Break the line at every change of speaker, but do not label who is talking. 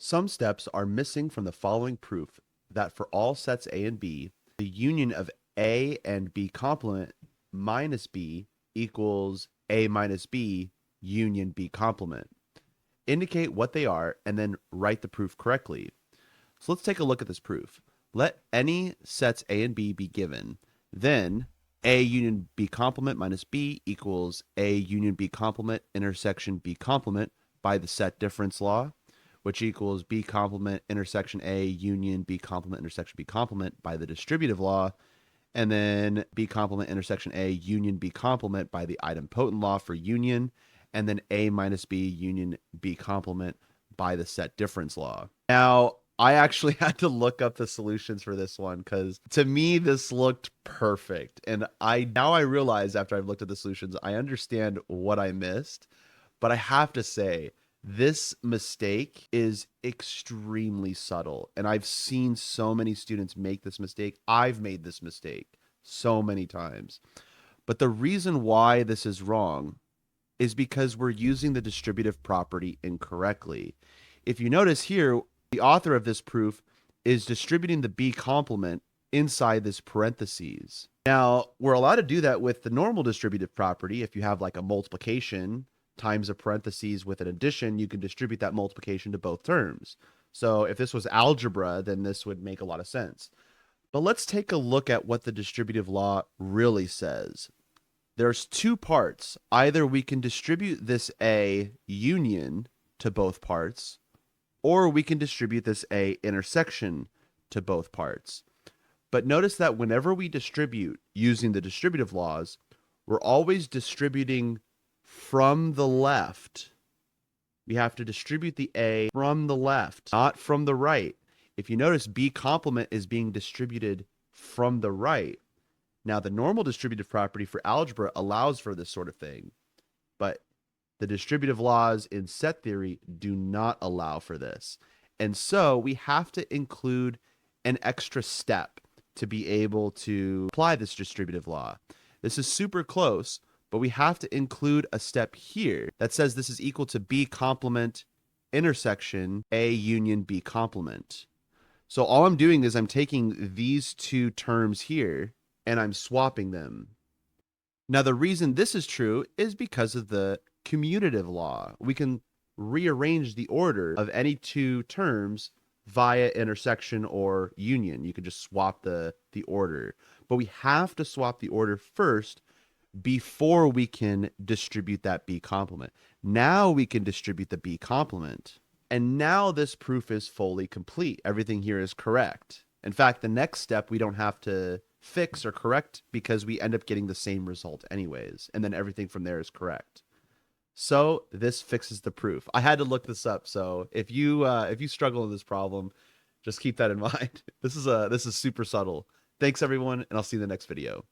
Some steps are missing from the following proof that for all sets A and B, the union of A and B complement minus B equals A minus B union B complement. Indicate what they are and then write the proof correctly. So let's take a look at this proof. Let any sets A and B be given. Then A union B complement minus B equals A union B complement intersection B complement by the set difference law, which equals B complement intersection A union B complement intersection B complement by the distributive law, and then B complement intersection A union B complement by the idempotent law for union, and then A minus B union B complement by the set difference law. Now, I actually had to look up the solutions for this one because to me this looked perfect. And now I realize after I've looked at the solutions, I understand what I missed. But I have to say, this mistake is extremely subtle. And I've seen so many students make this mistake. I've made this mistake so many times. But the reason why this is wrong is because we're using the distributive property incorrectly. If you notice here, the author of this proof is distributing the B complement inside this parentheses. Now, we're allowed to do that with the normal distributive property. If you have like a multiplication times a parentheses with an addition, you can distribute that multiplication to both terms. So if this was algebra, then this would make a lot of sense. But let's take a look at what the distributive law really says. There's two parts. Either we can distribute this A union to both parts, or we can distribute this A intersection to both parts. But notice that whenever we distribute using the distributive laws, we're always distributing from the left. We have to distribute the A from the left, not from the right. If you notice, B complement is being distributed from the right. Now, the normal distributive property for algebra allows for this sort of thing, but the distributive laws in set theory do not allow for this. And so we have to include an extra step to be able to apply this distributive law. This is super close, but we have to include a step here that says this is equal to B complement intersection A union B complement. So all I'm doing is I'm taking these two terms here and I'm swapping them. Now, the reason this is true is because of the commutative law. We can rearrange the order of any two terms via intersection or union. You can just swap the order. But we have to swap the order first before we can distribute that B complement. Now we can distribute the B complement. And now this proof is fully complete. Everything here is correct. In fact, the next step we don't have to fix or correct because we end up getting the same result anyways. And then everything from there is correct. So this fixes the proof. I had to look this up. So if you struggle with this problem, just keep that in mind. This is super subtle. Thanks everyone, and I'll see you in the next video.